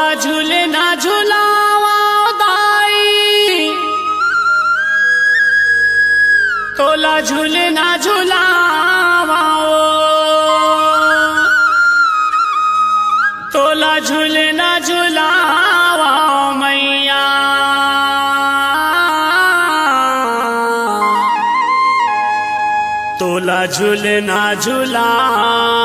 तोला झूलना झुलावा दाई, तोला झूलना झुलावा तोला झूलना झुलावा मैया तोला झूलना झुलावा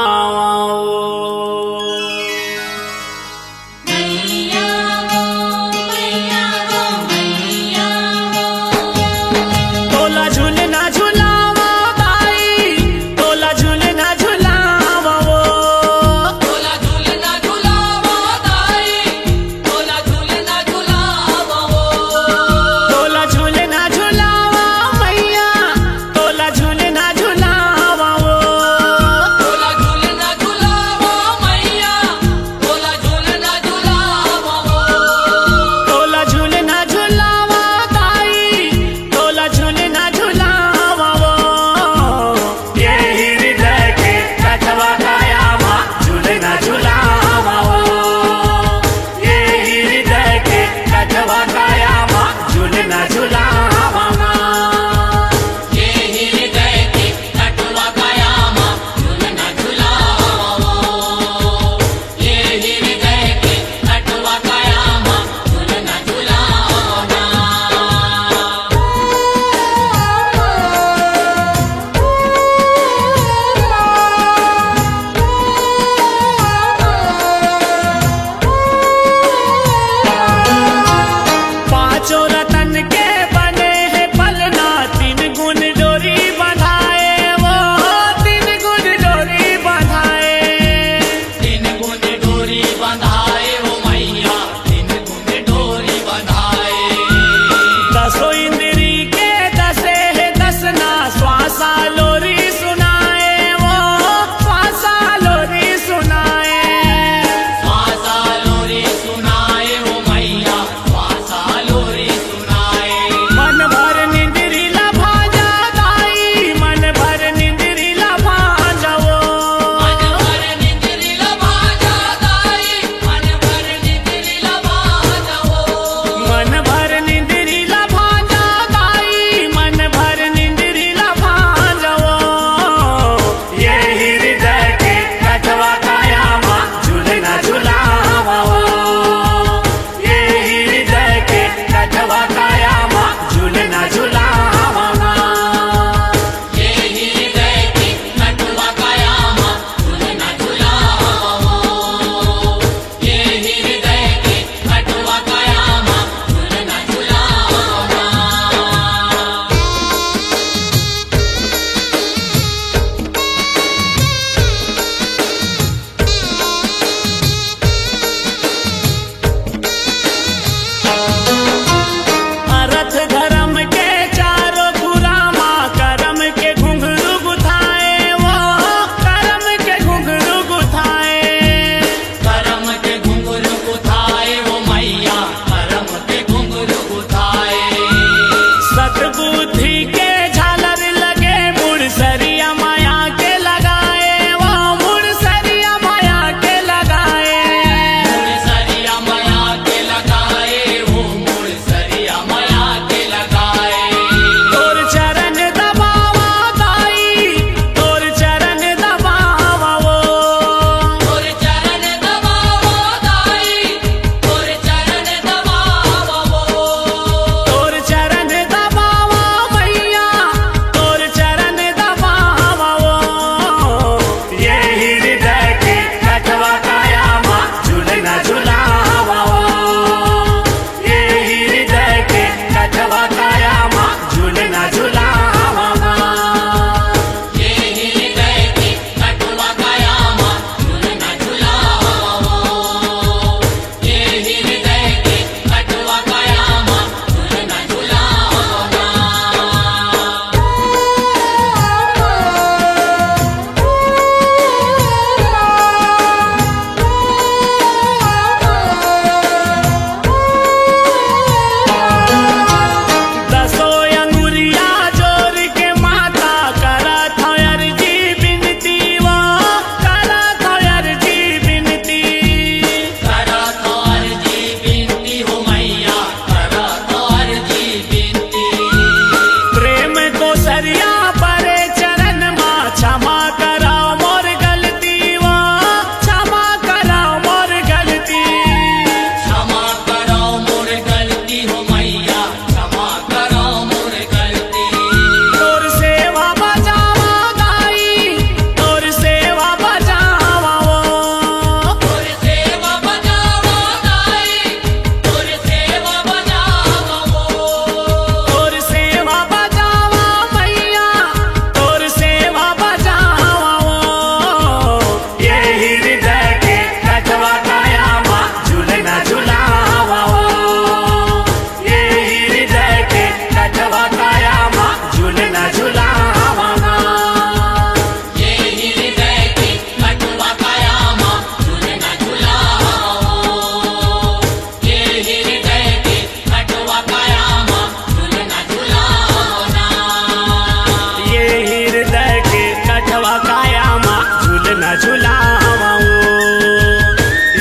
झूलना झुलावा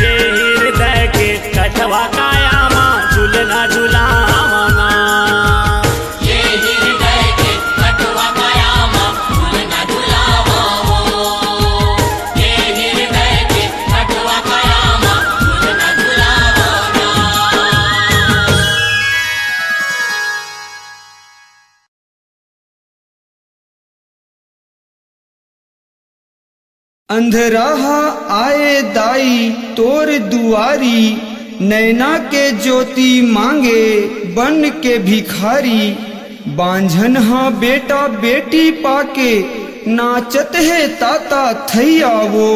ये हृदय के कठवा कायामा झूलना झुलावा ये हृदय के कठवा कायामा झूलना झुलावा ये हृदय के कठवा कायामा झूलना झुलावा। अंधराहा आए दाई तोर दुआरी, नैना के ज्योति मांगे बन के भिखारी। बांझन हाँ बेटा बेटी पाके नाचत है ताता थैया वो,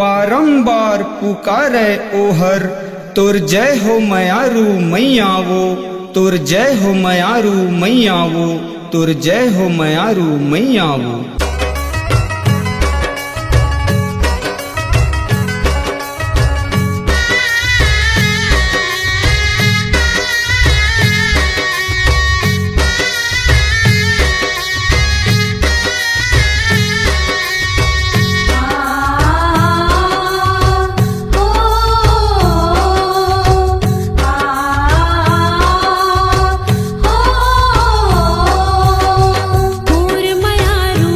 बारंबार पुकारे ओहर तोर जय हो मयारू मैया वो, तोर जय हो मयारू मैया वो, तोर जय हो मयारू मैया वो। और मयारू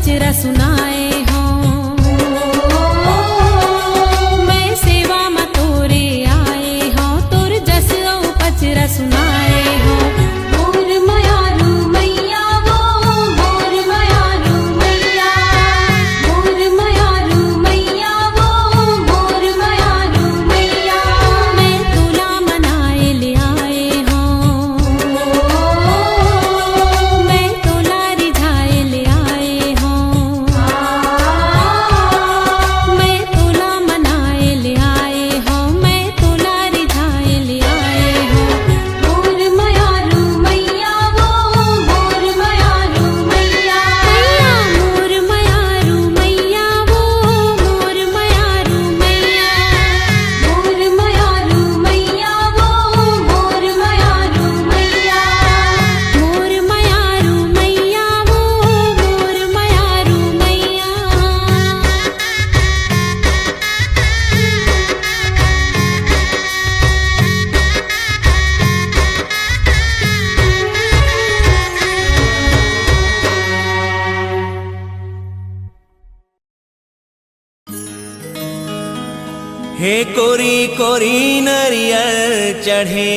पचरा सुनाए हो मैं सेवा में तोरे आए हो तोर जसो पचरा सुनाए हो मोर मयारू मैया वो मोर मयारू मैया मोर मयारू मैया वो मोर मयारू मैया मैं तुला मनाए ले आए हो मैं तुला रिझाए ले आए हो मैं तुला मनाए ले आए हो मैं तुला रिझाए ले आए हो मोर मयारू मैया वो मोर मयारू मैया मोर मयारू मैया वो मोर मयारू मैया मोर मयारू मैया वो मोर मयारू मैया मोर मयारू मैया वो मोर मयारू मैया हे कोरी कोरी नरियल चढ़े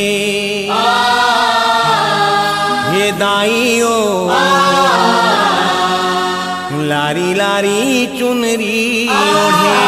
हे दाइयो लारी लारी चुनरी ओढ़े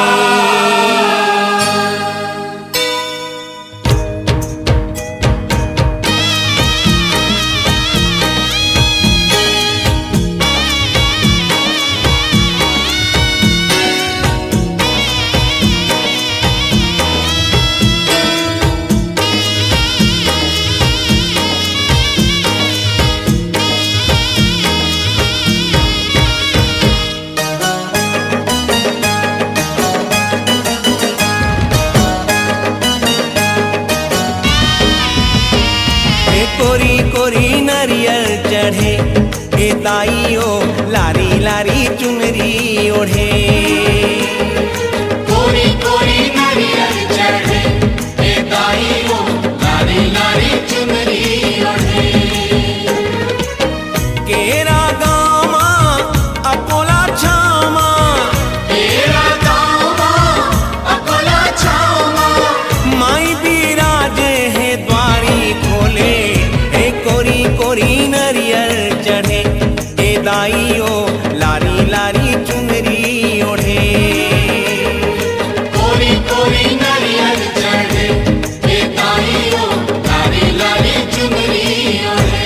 हे कोरी कोरी नरियल चढ़े हे दाइयो लारी लारी चुनरी ओढ़े कोरी कोरी नारियल चढ़े हे दाइयो लारी लारी चुनरी ओढ़े केरा गामा अकोला छामा तेरा गाँव अकोला छावा माई बिराजे है द्वारी खोले हे कोरी कोरी नरियल चढ़े हे दाइयो लारी लारी चुनरी ओढ़े कोरी कोरी नारियल चढ़े हे दाइयो लारी लारी चुनरी ओढ़े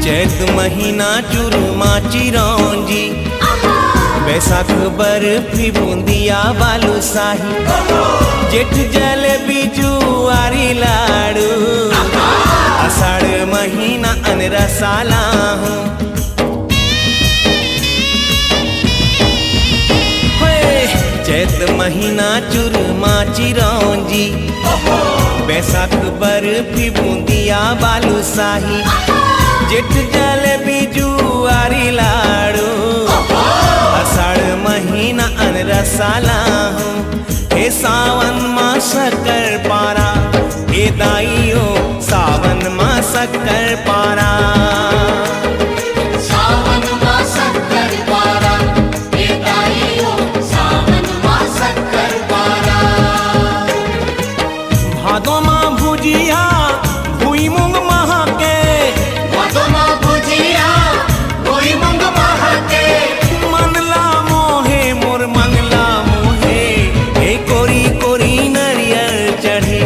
चैत महीना चुरमा चिरौंजी बैसाख बर्फी बूंदिया बालूशाही जेठ जलेबी जुआरी लाड़ू आषाढ़ महीना अनरसाला हूँ चैत महीना चुरमा चिरौंजी बैसाख बर्फी बूंदिया बालूशाही जेठ जलेबी जुआरी लाड़ू आषाढ़ महीना अनरसाला हूँ हे सावन माँ शक्कर पारा हे दाइयो सावन माँ शक्कर पारा सावन माँ शक्कर पारा हे दाइयो सावन माँ शक्कर पारा भादो माँ भुजिया भुई मूंग महके मधुमा भुजिया कोई मुंग महके मंगला मोहे मोर मंगला मोहे हे कोरी कोरी नरियल चढ़े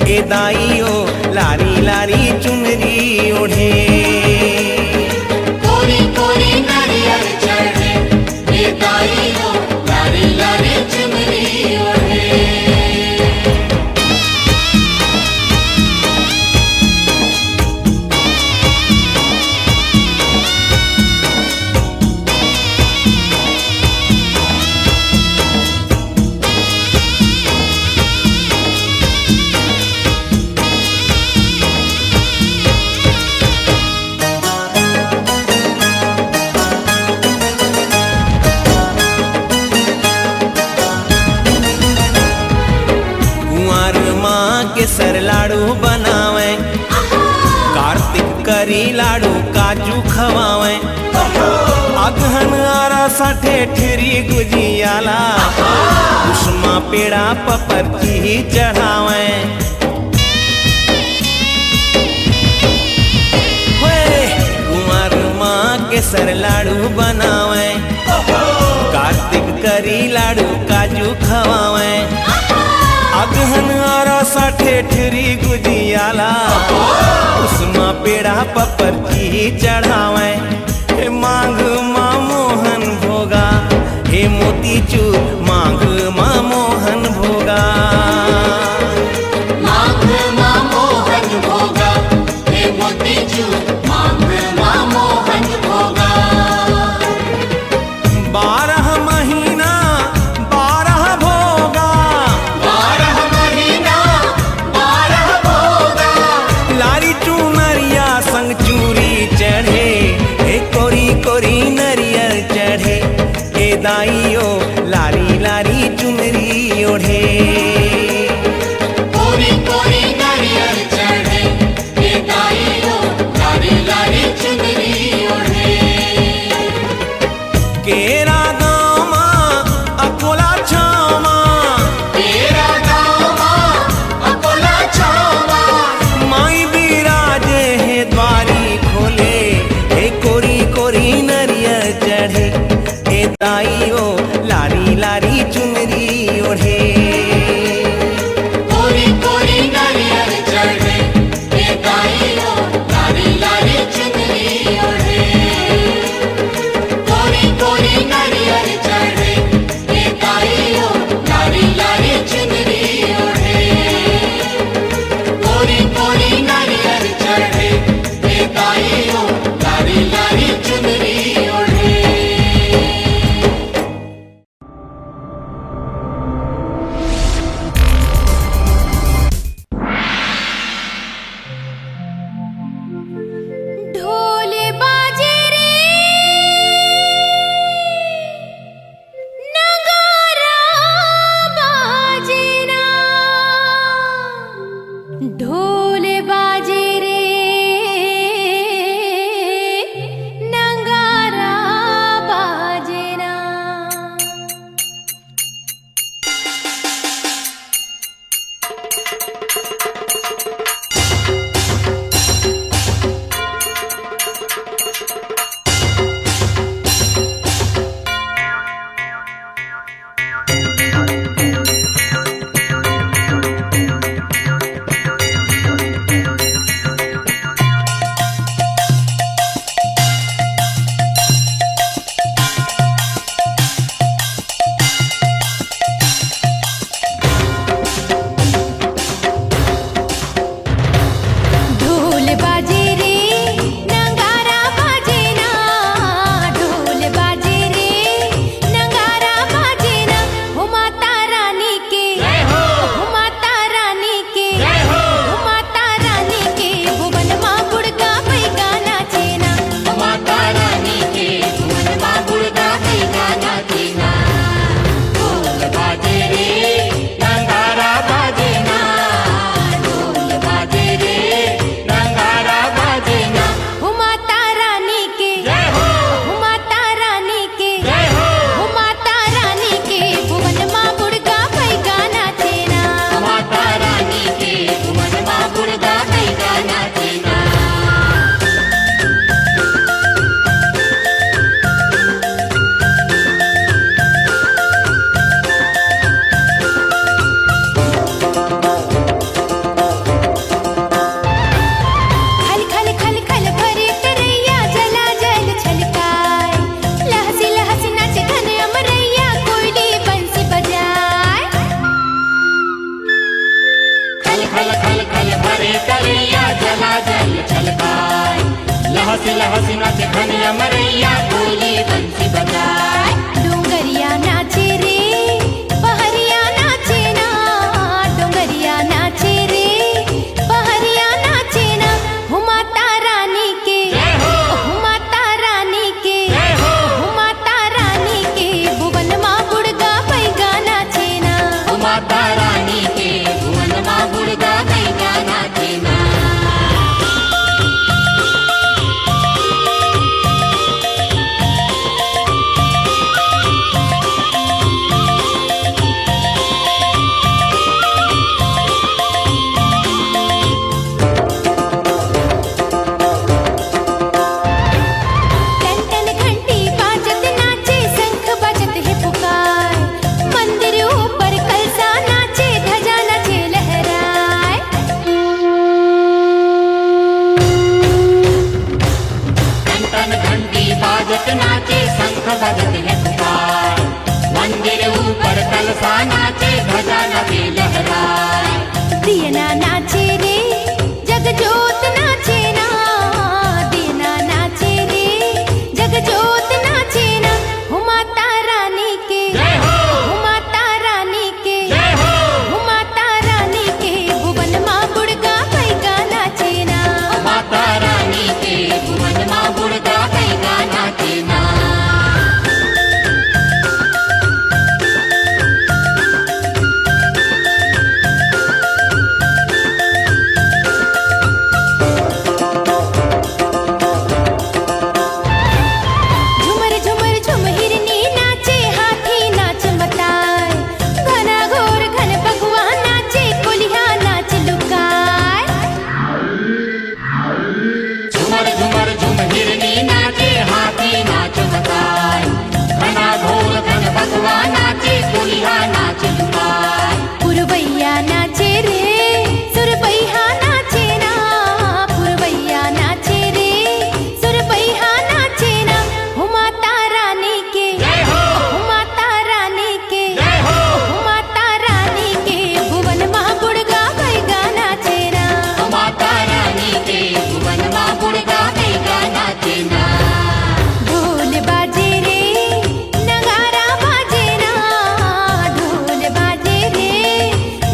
हे दाइयो लारी लारी साठे ठेरी गुजियाला उष्मा पेड़ा पपर की चढ़ावे कुंवर माँ केसर लाडू बनावे कार्तिक करी लाडू काजू खवावे अगहन और साठे ठेरी गुजियाला उष्मा पेड़ा पपर की चढ़ावे मांग माँ मोहन भोगा हे मोती चूर मांग माँ मोहन भोगा मांग मां मोहन भोगा हे मोती चूर मांग मां मोहन भोगा 12 महीना 12 भोगा 12 महीना 12 भोगा लारी चूनरिया संग चूरी चढ़े हे कोरी कोरी नरियर चढ़े हे दाइयो लारी लारी चुनरी ओढ़े कोरी कोरी नारियल चढ़े हे दाइयो लारी लारी चुनरी ओढ़े केरा गामा अकोला छामा तेरा गावा अकोला छावा माई बिराजे हे द्वारी खोले हे कोरी कोरी नरियर चढ़े हे दाइयो लारी लारी चुनरी ओढ़े कोरी कोरी नारियल चढ़े हे दाइयो लारी लारी चुनरी ओढ़े कोरी कोरी नारियल चढ़े हे दाइयो लारी लारी चुनरी ओढ़े कोरी कोरी नारियल चढ़े हे दाइयो लारी लारी चुनरी ओढ़े ढोल बाजे रे नगारा बाजे ना ढोल बाजे रे नगारा बाजे ना ऊपर कलसा नाचे ध्वजा लगे लहराए दियना नाचे रे जगजोत नाचे ना दियना नाचे रे जगजोत नाचे ना हो माता रानी के जय हो हो माता रानी के जय हो हो माता रानी के भुवन माँ बुड़गा पैगा नाचे ना माता रानी के भुवन माँ बुड़गा पैगा नाचे ना झुमर झुमर झुम हिरनी नाचे हाथी नाच मताय घना घोर घन बगुआ नाचे कोलिया नाच लुकाय झुमर झुमर झुम हिरनी नाचे हाथी नाच बताए घना घोर घन भगवा नाचे कुलिया नाच लुकाए पुरवैया नाचे रे सुरपैया नाचे ना पुरवैया नाचे रे सुरपैया नाचे ना हो माता रानी के जय हो हो माता रानी के जय हो हो माता रानी के भुवन माँ बुड़गा पैगा नाचे ना माता रानी के भुवन माँ बुड़गा पैगा नाचे ना ढोल बाजे रे नगारा बाजे ना ढोल बाजे रे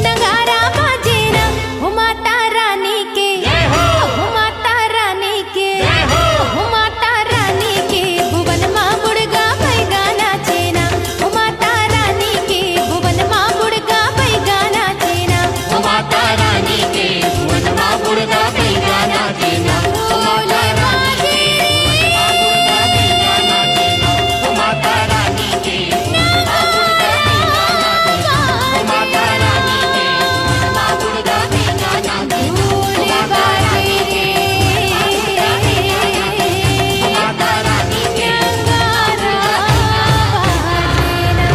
नगारा बाजे ना हो माता रानी के जय हो हो माता रानी के जय हो हो माता रानी के भुवन माँ बुड़गा पैगा नाचे ना हो माता रानी के भुवन माँ बुड़गा पैगा नाचे ना माता रानी के भुवन माँ बुड़गा पैगा नाचे ना ढोल बाजे माता रानी के माता रानी के माँ बुड़गा पैगा नाचे ढोल बाजे माता रानी के नगारा बाजे ना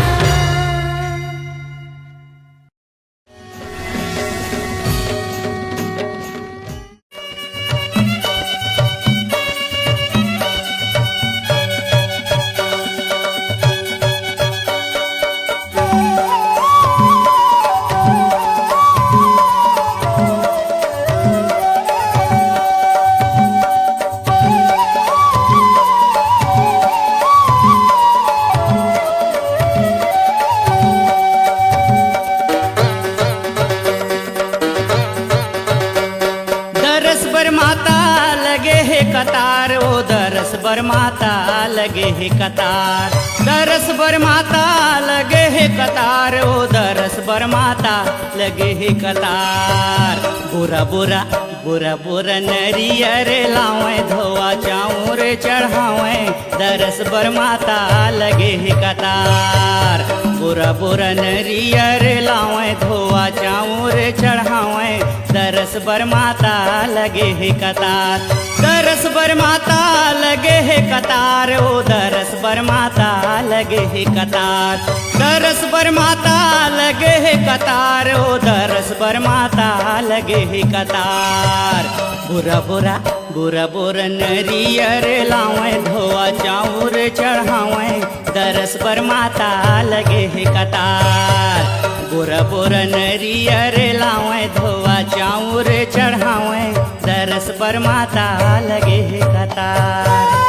दरस बर माता लगे है कतार ओ दरस बर माता लगे है कतार दरस बर माता लगे है कतार ओ दरस बर माता लगे है कतार बुरा बुरा बुरा बुरा नरियर लावे धोआ चाऊर चढ़ावे दरस बर माता लगे है कतार बुरा बुरा नरियर लावे धोआ चाऊर चढ़ावे दरस बर माता लगे है कतार दरस बर माता लगे है कतार ओ दरस बर माता लगे है कतार दरस बर माता लगे है कतार ओ दरस बर माता लगे है कतार बुरा बुरा बुरा बुरा नरियर लावे धोआ चाऊर चढ़ावे दरस बर माता लगे है कतार बुरा बुरा नरियर लावे धोआ चाऊर चढ़ावे दरस बर माता लगे है कतार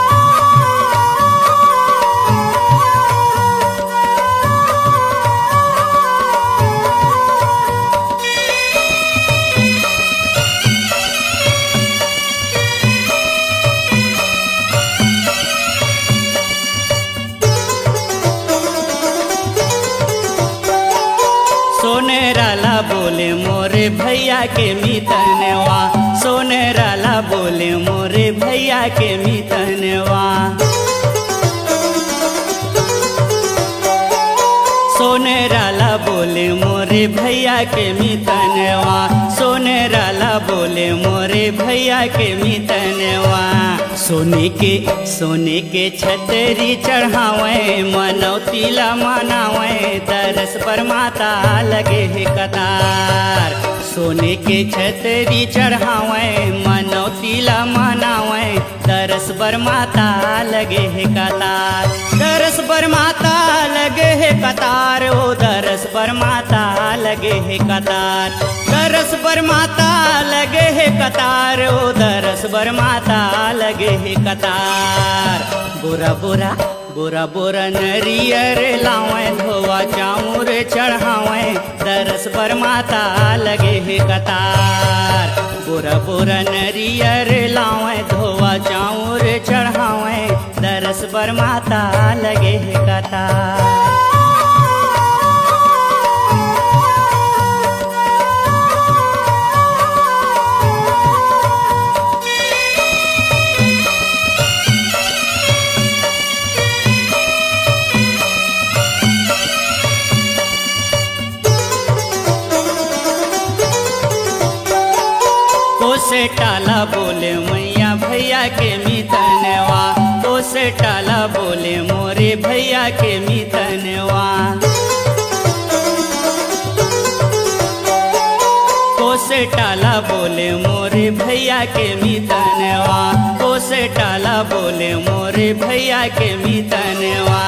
सोनेराला बोले मोरे भैया के मीतनवा सोनेराला बोले मोरे भैया के मीतनवा सोनेराला बोले मोरे भैया के मीतनवा सोनेराला बोले मोरे भैया के मीतनवा सोने के छतरी चढ़ावे मनौतीला मनावे दरस पर माता लगे है कतार सोने के छतरी चढ़ावे मनौतीला मनावे दरस बर माता लगे है कतार दरस बर माता लगे है कतार ओ दरस बर माता लगे है कतार। दरस बर माता लगे है कतार, ओ दरस बर माता लगे है कतार। बुरा बुरा बुरा बुरा नरियर लावे, धोवा चामुर चढ़ावे, दरस बर माता लगे है कतार। बुरा बुरा नरियर लावे, धोवा चामुर चढ़ावे, दरस बर माता लगे है कतार। से टाला बोले मैया भैया के मितनवा, तो से टाला बोले मोरे भैया के मितनवा। तो से टाला बोले मोरे भैया के मितनवा, तो से टाला बोले मोरे भैया के मितनवा।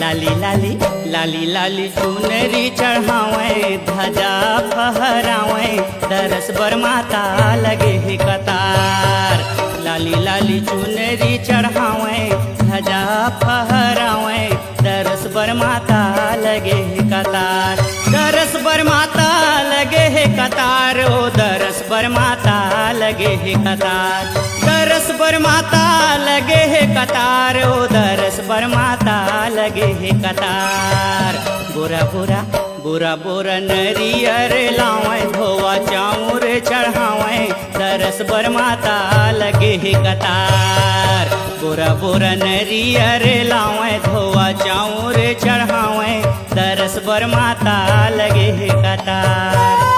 लाली लाली लाली लाली चुनरी चढ़ावे, ध्वजा फहरावे, दरस बर माता लगे है कतार। लाली लाली चुनरी चढ़ावे, ध्वजा फहरावे, दरस बर माता लगे है कतार। दरस बर माता लगे है कतार, ओ दरस बर माता लगे है कतार। दरस बर माता लगे है कतार, ओ दरस बर माता लगे है कतार। बुरा बुरा बुरा बुरा नरियर लावे, धोवा चामुर चढ़ावे, दरस बर माता लगे है कतार। बुरा बुरा नरियर लावे, धोवा चामुर चढ़ावे, दरस बर माता लगे है कतार।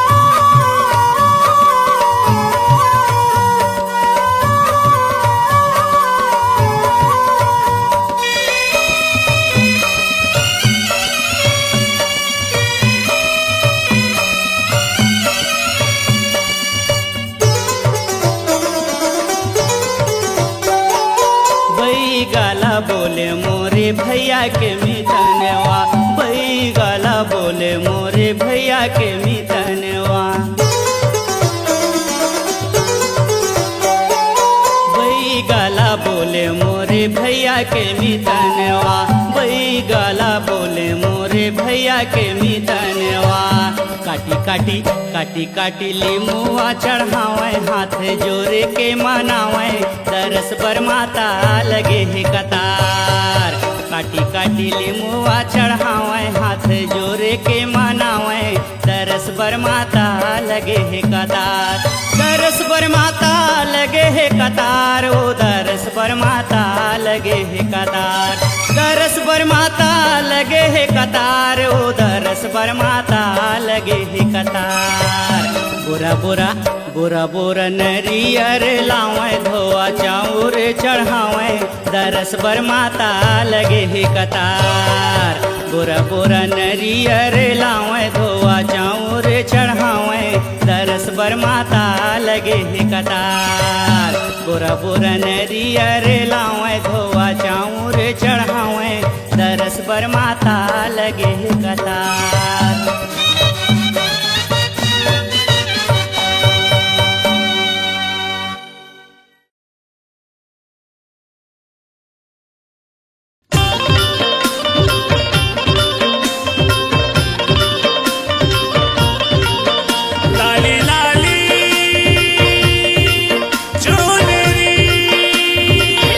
गाला बोले मोरे भैया के मितनवा, भई गाला बोले मोरे भैया के मितनवा। भई गाला बोले मोरे भैया के मितनवा, भई गाला बोले मोरे भैया के मितनवा। काटी काटी काटी काटी लिमुआ चढ़ावे, हाथ जोरे के मनावे, दरस बर माता लगे है कतार। काटी काटी लिमुआ चढ़ावे, हाथ जोरे के मनावे, दरस बर माता लगे है कतार। दरस बर माता लगे है कतार, ओ दरस बर माता लगे है कतार। दरस बर माता लगे है कतार, ओ दरस बर माता लगे है कतार। बुरा बुरा बुरा बुरा नरियर लावे, धोवा चाउर चढ़ावे, दरस बर माता लगे है कतार। बुरा बुरा नरियर लावे, धोवा चाउर चढ़ावे, दरस बर माता लगे है कतार। बुरा बुरा नरियर लावे, धोवा चाउर चढ़ावे, दरस बर माता लगे है कतार।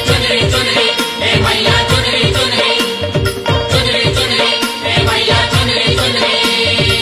चुनरी चुनरी ए मैया चुनरी चुनरी, चुनरी चुनरी ए मैया चुनरी चुनरी।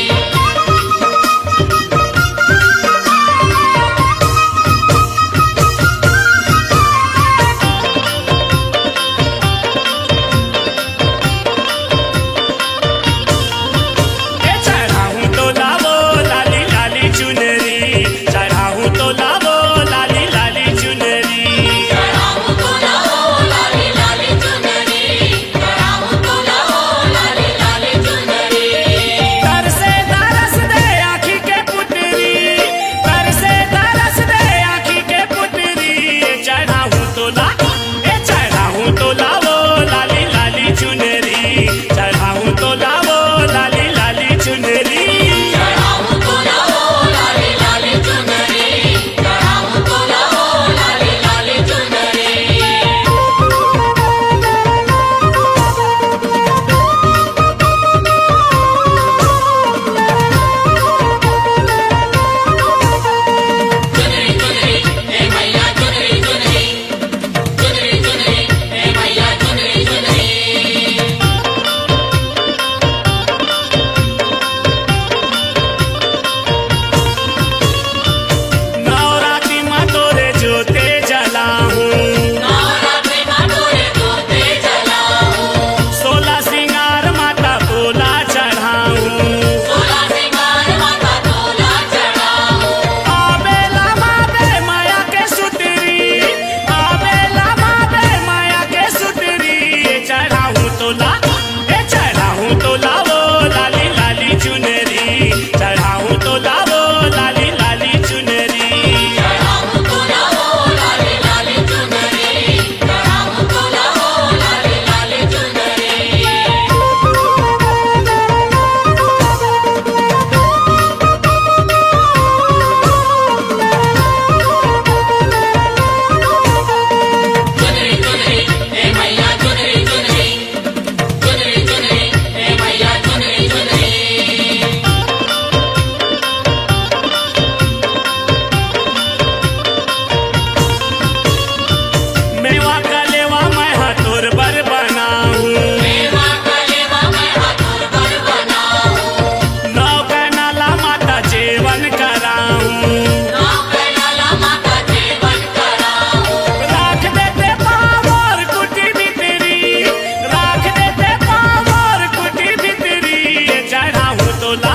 तोला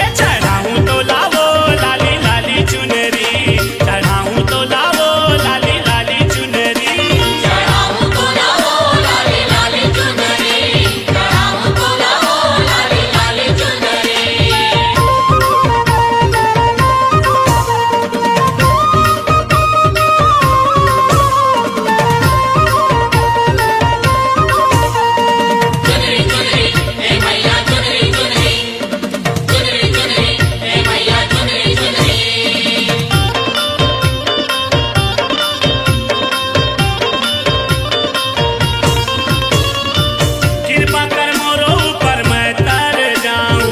ए चढ़ाऊं तोला वो लाली लाली चुनरी चढ़ाऊं तोला वो लाली लाली चुनरी चढ़ाऊं तोला वो लाली लाली चुनरी चढ़ाऊं तोला वो लाली लाली चुनरी चुनरी चुनरी ए मैया चुनरी चुनरी चुनरी चुनरी ए मैया चुनरी चुनरी कृपा कर मोरो ऊपर मैं तर जाऊं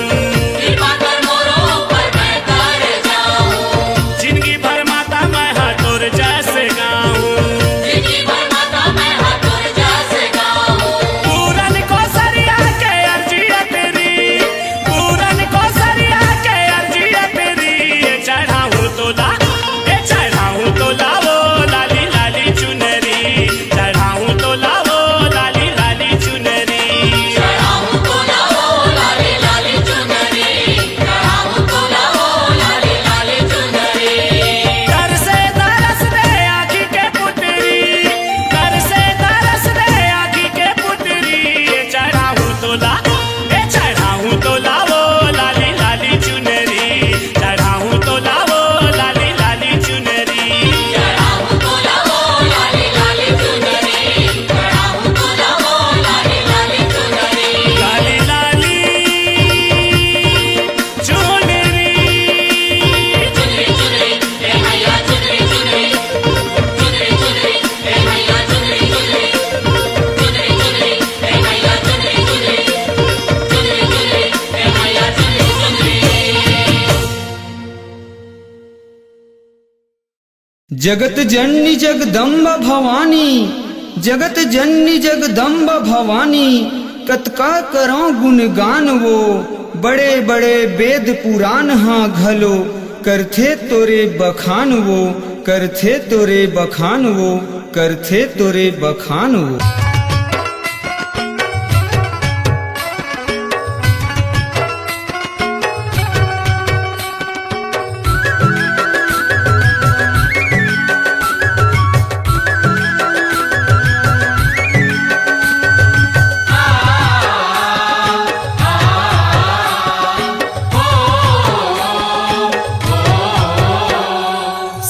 कृपा कर मोरो ऊपर मैं तर जाऊं जिंदगी भर माता मैं हटोर जैसे गाऊं जिंदगी भर माता मैं हाथों जैसे गाऊं पूरन को सरिया के अर्जिया तेरी पूरन को सरिया के अर्जिया तेरी ये चढ़ाऊं तोला ये चढ़ाऊं तोला वो लाली लाली चुनरी चढ़ाऊं तोला वो लाली लाली चुनरी चढ़ाऊं तोला वो लाली लाली चुनरी चढ़ाऊं तोला वो लाली लाली चुनरी कर से तरस दे आँखी के पुतरी कर से तरस दे आँखी के पुतरी ये चढ़ाऊं तोला ये चढ़ाऊं तोला वो लाली लाली चुनरी चढ़ाऊं तोला वो लाली लाली चुनरी चढ़ाऊं तोला वो लाली लाली चुनरी चढ़ाऊं तोला वो लाली लाली चुनरी लाली लाली चुनरी चुनरी चुनरी ए मैया चुनरी चुनरी चुनरी चुनरी ए मैया चुनरी चुनरी चुनरी चुनरी ए मैया चुनरी चुनरी चुनरी चुनरी ए मैया चुनरी चुनरी जगत जननी जगदम्ब भवानी जगत जननी जगदम्ब भवानी कतका करो गुणगान वो बड़े बड़े वेद पुराण हाँ घलो करथे तोरे बखान वो करथे तोरे बखान वो करथे तोरे बखान वो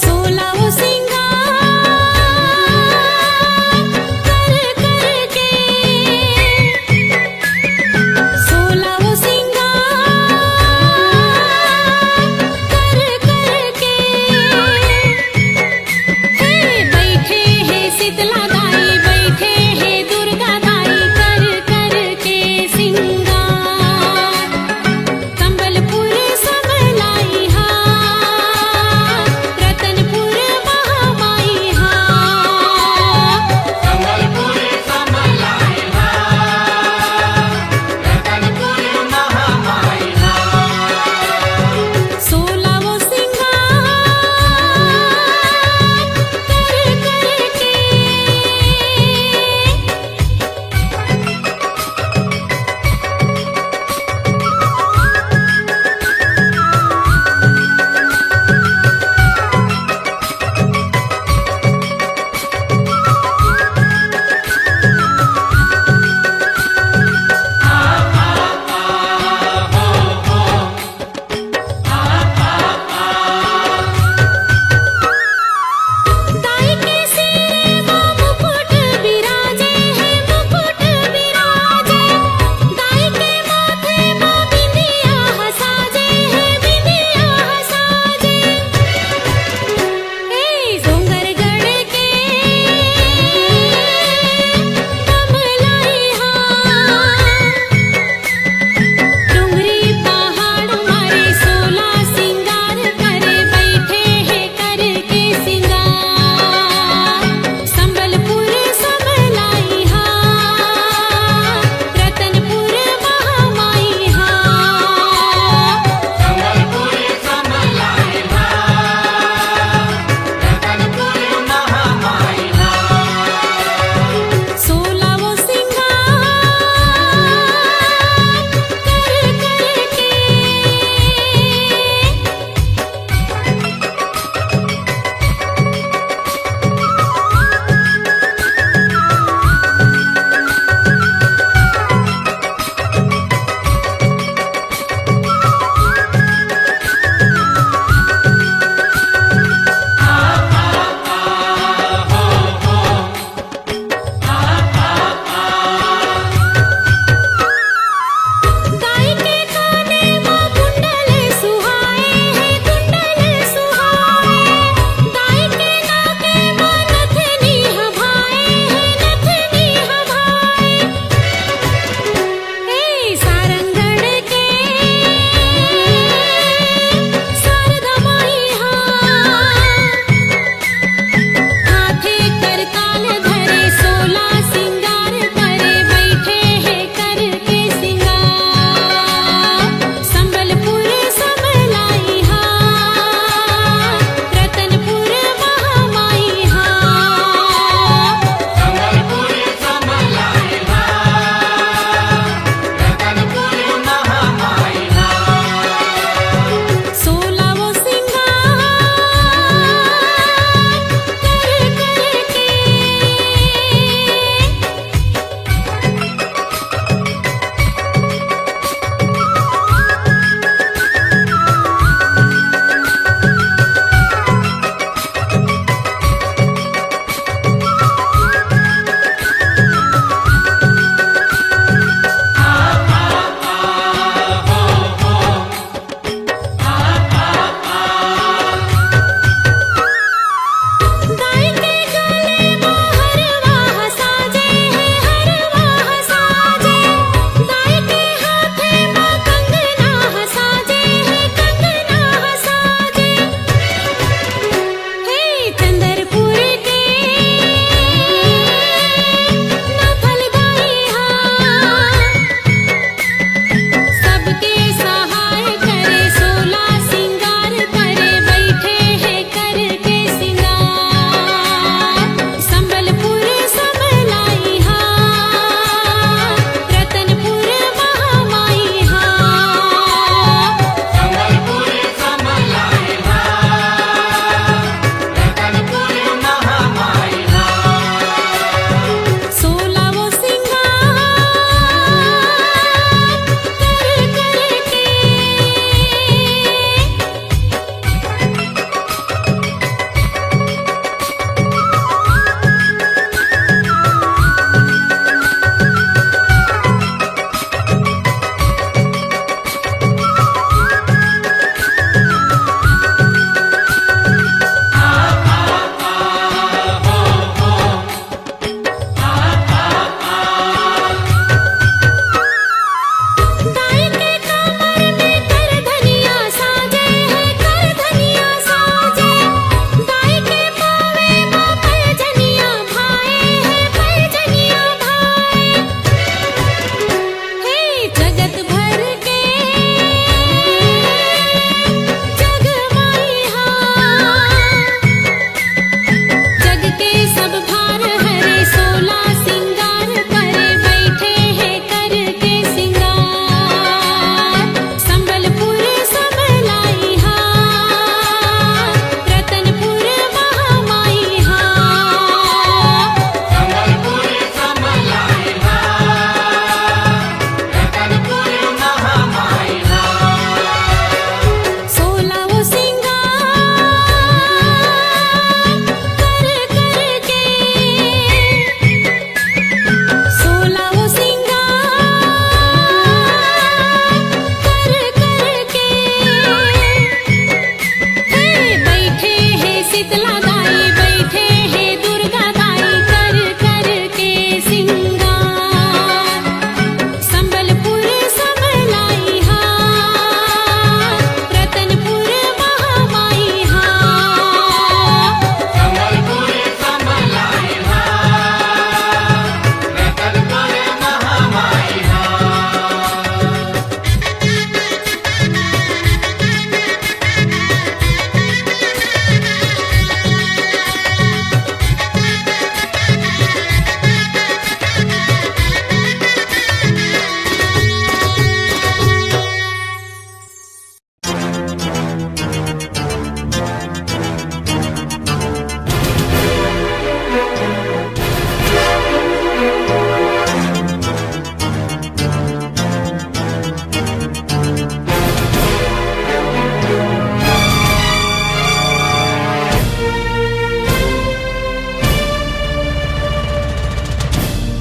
सोला हो सिंगार कर कर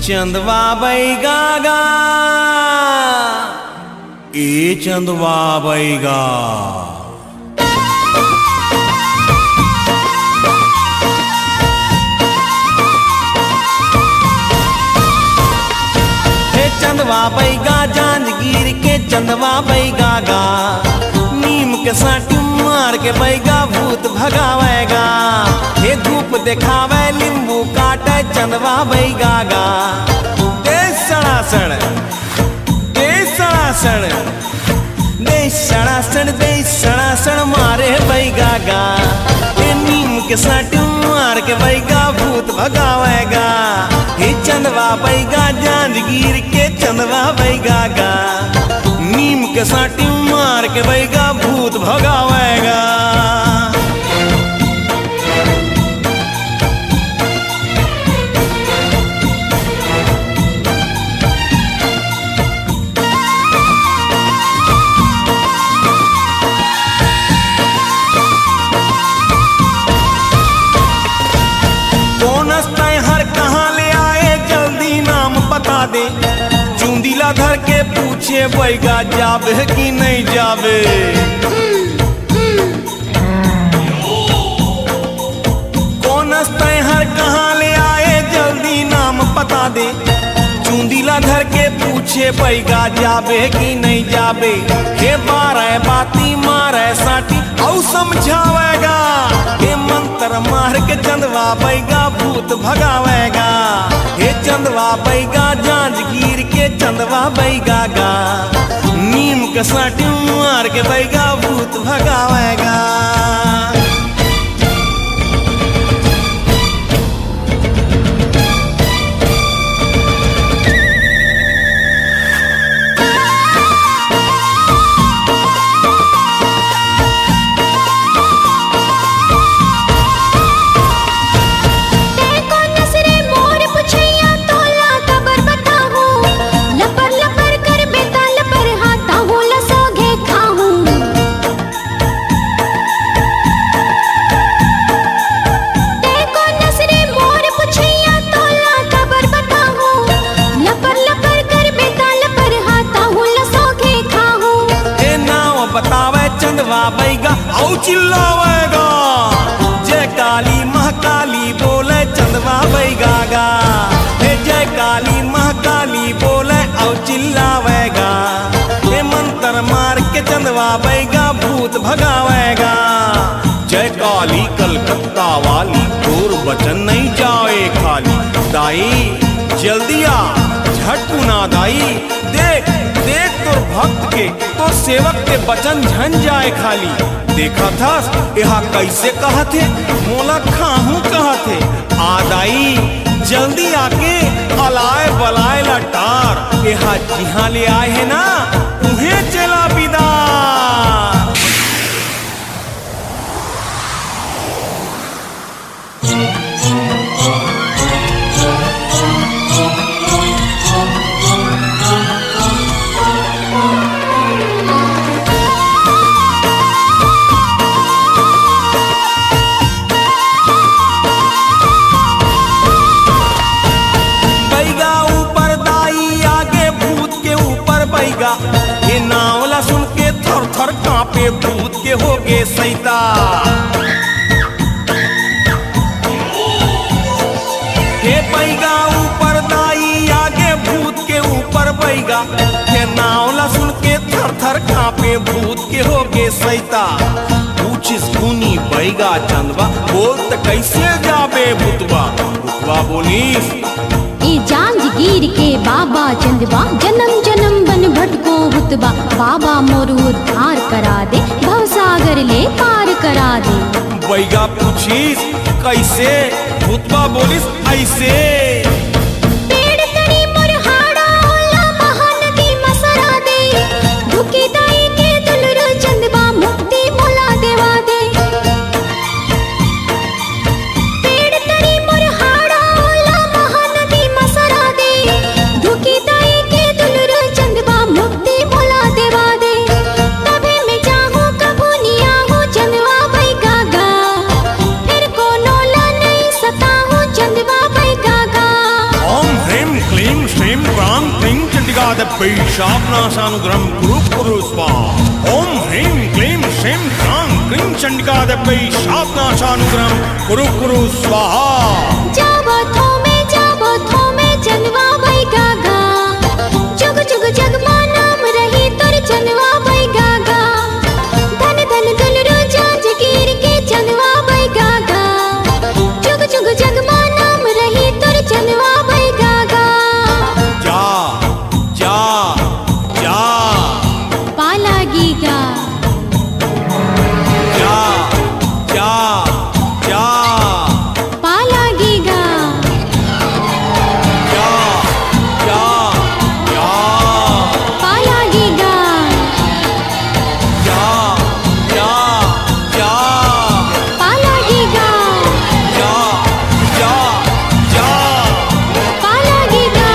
चंदवा बैगागा ए चंदवा बैगा। चंदवा बैगा जांजगीर के चंदवा बैगा गा, नीम के साटी मार के बैगा भूत भगावेगा। हे धूप दिखावे नींबू काटे चंदवा बैगा गा। देश सड़ासड़ देश सड़ासड़ देश सड़ासड़ देश सड़ासड़ मारे बैगा गा। हे नीम के साटी मार के बैगा भूत भगावेगा। हे चंदवा बैगा जांजगीर के चंदवा बैगा गा, नीम के साटी मार के बैगा भूत भगावेगा। दे चूंदीला धर के पूछे बैगा जावे कि नहीं जावे। कौन हर कहाँ ले आए जल्दी नाम पता दे। चूंदीला धर के पूछे बैगा जावे कि नहीं जावे। हे बारह बाती मारे साटी औ समझावेगा। हे मंत्र मार के चंदवा बैगा भूत भगावेगा। हे चंदवा बैगा जांजगीर के चंदवा बैगा गा, नीम के साटी मार के बैगा भूत भगावेगा। बैगा औ चिल्लावेगा। जय काली महाकाली बोले चंदवा बैगा गा। हे जय काली महाकाली बोले औ चिल्लावेगा। हे मंत्र मार के चंदवा बैगा भूत भगावेगा। जय काली कलकत्ता वाली तोर बचन नहीं जाए खाली। दाई जल्दी आ झटकुना दाई, देख देख तोर भक्त के तोर सेवक के बचन झन जाए खाली। देखा था यहाँ कैसे कहा थे मोला खाहू कहा थे। आदाई जल्दी आके अलाए बलाए लटार। यहाँ जिहाँ ले आए है ना उन्हें चला विदा। ये नावला सुन के थर थर कांपे भूत के होगे सैता। हे बैगा ऊपर दाई आगे भूत के ऊपर बैगा। ये नावला सुन के थर थर कांपे भूत के होगे सैता। पूछिस खूनी बैगा चंदवा बोल त कैसे जाबे भूतवा। भूतवा बोलीस ए जांजगीर के बाबा चंदवा, जन्म जन्म बन भटको हुतबा। बाबा मोर उद्धार करा दे, भवसागर ले पार करा दे। बैगा पूछीस कैसे, भूतवा बोलिस ऐसे। पेड़ तरी मुरहाड़ा ओला महानदी मसरा दे। धुकी दाई के दुलर चंदवा मुक्ति भुला देवा दे। पेड़ तरी मुरहाड़ा ओला महानदी मसरा दे। धुकी दाई के दुलर चंदवा मुक्ति भुला देवा दे। तबे मैं चाहूँ कबू निया हूँ चंदवा बैगा गा। फिर को नोला नहीं सता हूँ चंदवा बैगा गा। शासनाशानुग्रहं कुरु कुरु स्वाहा ओम ह्रीं क्लीं श्रीं क्रां क्रीं चंडिकादेव्यै शासनाशानुग्रहं कुरु कुरु स्वाहा जाबो थोमे जनवा वै गागा जुग जुग जगमा नाम रही तोर जनवा वै गागा धन धन दुलरो जाजगीर के जनवा वै गागा जुग जुग जगमा नाम रही तोर जनवा वै गागा जा जा जा पाला गीगा जा जा जा पाला गीगा जा जा जा पाला गीगा जा जा जा पाला गीगा जा जा जा पाला गीगा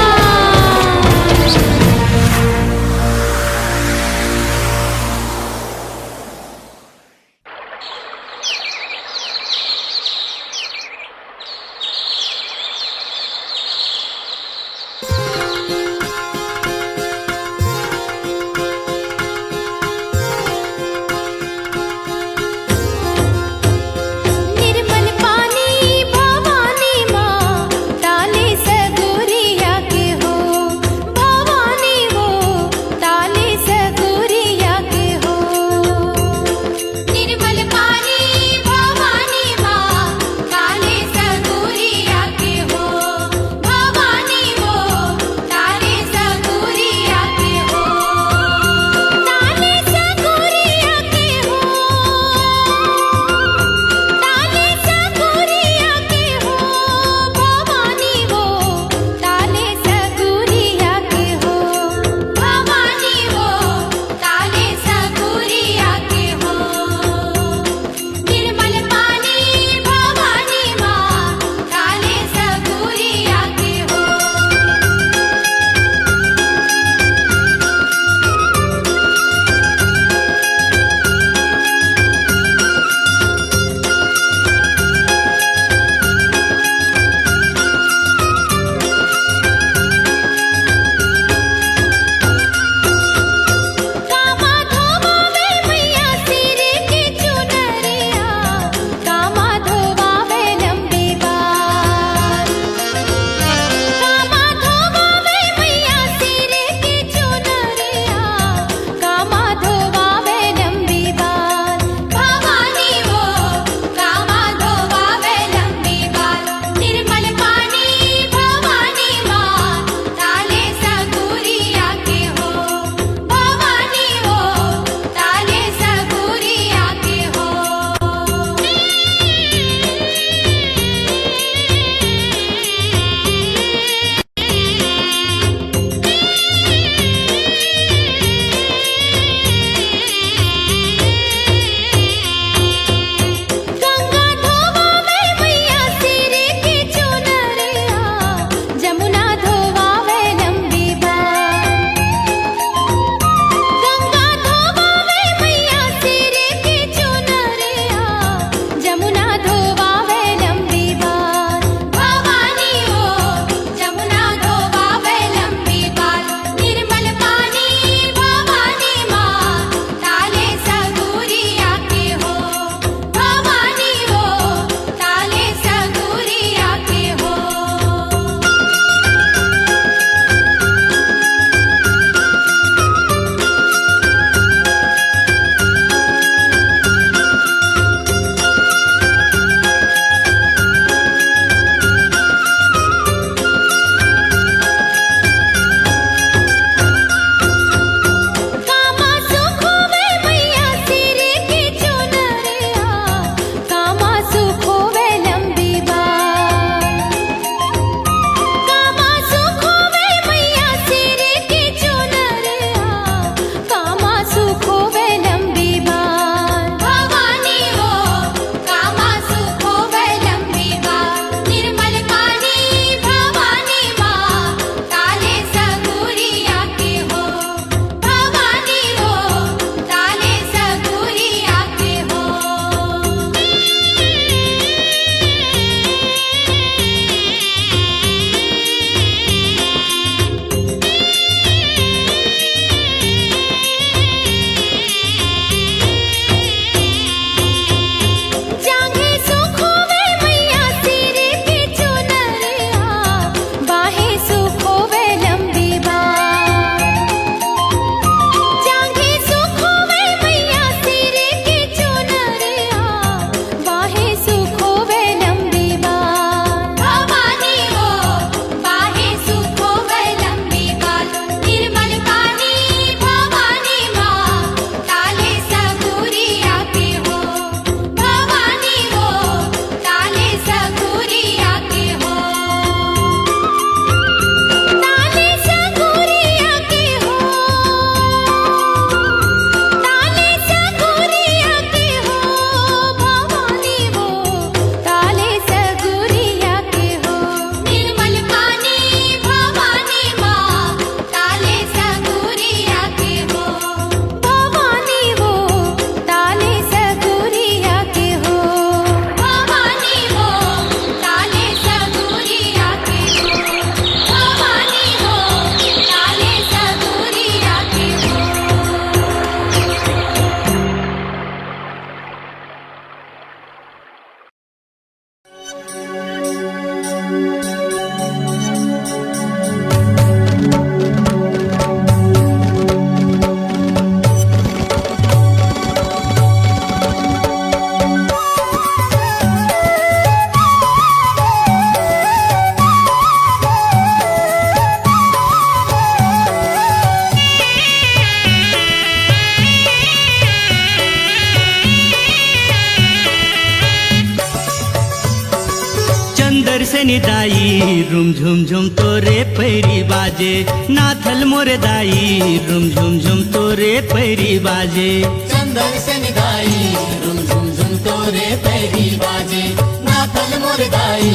चंदर से निदाई रुम झुम झुम तोरे पैरी बाजे नाथल मोर दाई रुम झुम झुम तोरे पैरी बाजे चंदन से निदाई रुम झुम झुम तोरे पैरी बाजे नाथल मोर दाई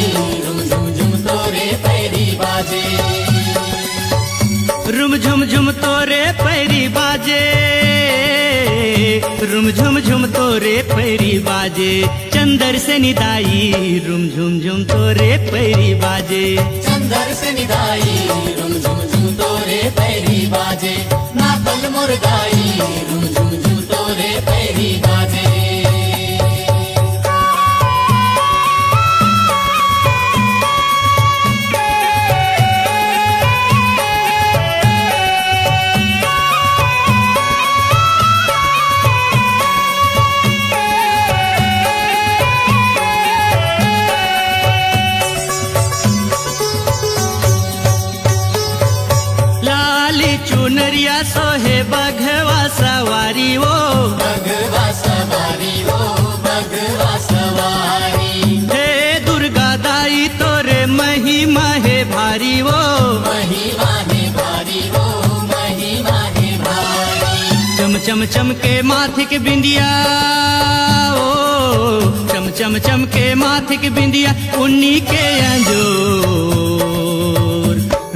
रुम झुम झुम तोरे पैरी बाजे रुम झुम झुम तोरे पैरी बाजे रुम झुम झुम तोरे पैरी बाजे चंदर से निदाई रुम झुम झुम तोरे पैरी बाजे चंदर से निदाई रुम झुम झुम तोरे पैरी बाजे नाथल मोर दाई रुम झुम झुम तोरे पैरी बाजे चुनरिया सोहे बघवा सवारी वो भगवा सवारी वो भगवा सवारी हे दुर्गा दाई तोरे महिमा है भारी वो महिमा है भारी वो महिमा है भारी चम चम चम के माथे के बिंदिया ओ चम चम चम के माथे के बिंदिया उन्नी के अंजोर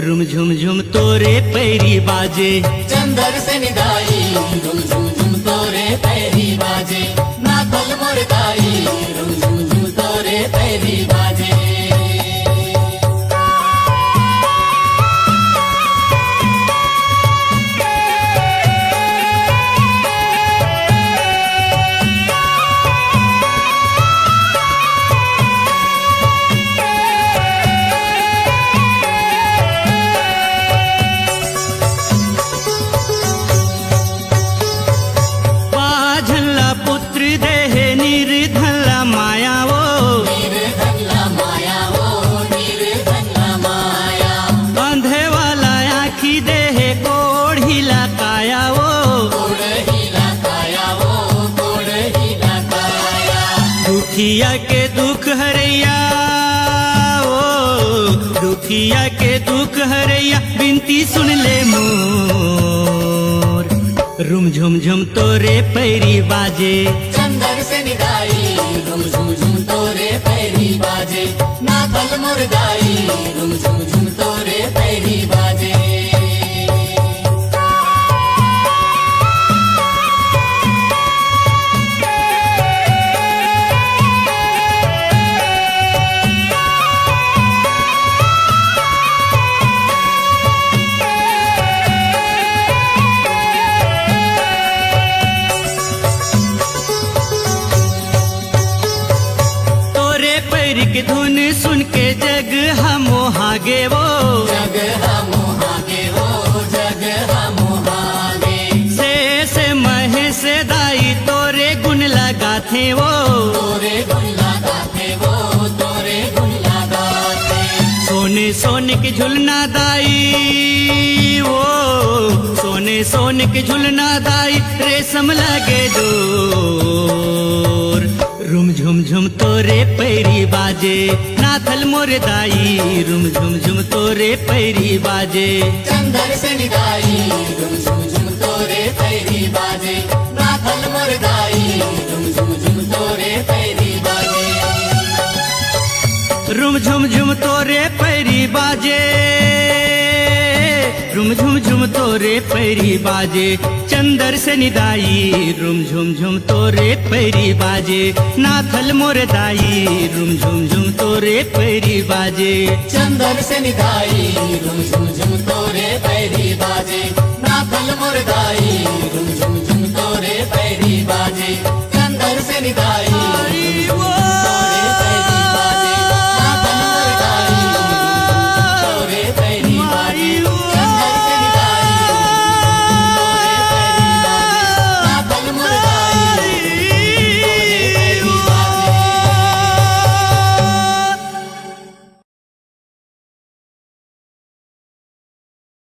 रुम झुम झुम तोरे पैरी बाजे चंदर से निदाई रुम झुम झुम तोरे पैरी बाजे नाथल मोर दाई रुम झुम झुम तोरे पैरी बाजे दुखिया के दुख हरैया ओ दुखिया के दुख हरैया बिनती सुन ले मोर रुम झुम झुम तोरे पैरी बाजे चंदर से निदाई रुम झुम झुम तोरे पैरी बाजे नाथल मोर दाई रुम झुम झुम तोरे पैरी बाजे के धुन सुन के जग हम हागे वो जग हम हागे वो जग हम हागे से महे से दाई तोरे गुण लगाथे वो तोरे गुण लगाथे वो तोरे गुण लगाथे सोने सोने के झुलना दाई वो सोने सोने के झुलना दाई रेशम लगे डोर रुम झुम झुम तोरे पैरी बाजे नाथल मोर दाई रुम झुम झुम तोरे पैरी बाजे चंदर से निदाई रुम झुम झुम तोरे पैरी बाजे नाथल मोर दाई रुम झुम झुम तोरे पैरी बाजे रुम झुम झुम तोरे पैरी बाजे रुम झुम झुम तोरे पैरी बाजे चंदर से निदाई रुम झुम झुम तोरे पैरी बाजे नाथल मोर दाई रुम झुम झुम तोरे पैरी बाजे चंदर से निदाई रुम झुम झुम तोरे पैरी बाजे नाथल मोर दाई रुम झुम झुम तोरे पैरी बाजे चंदर से निदाई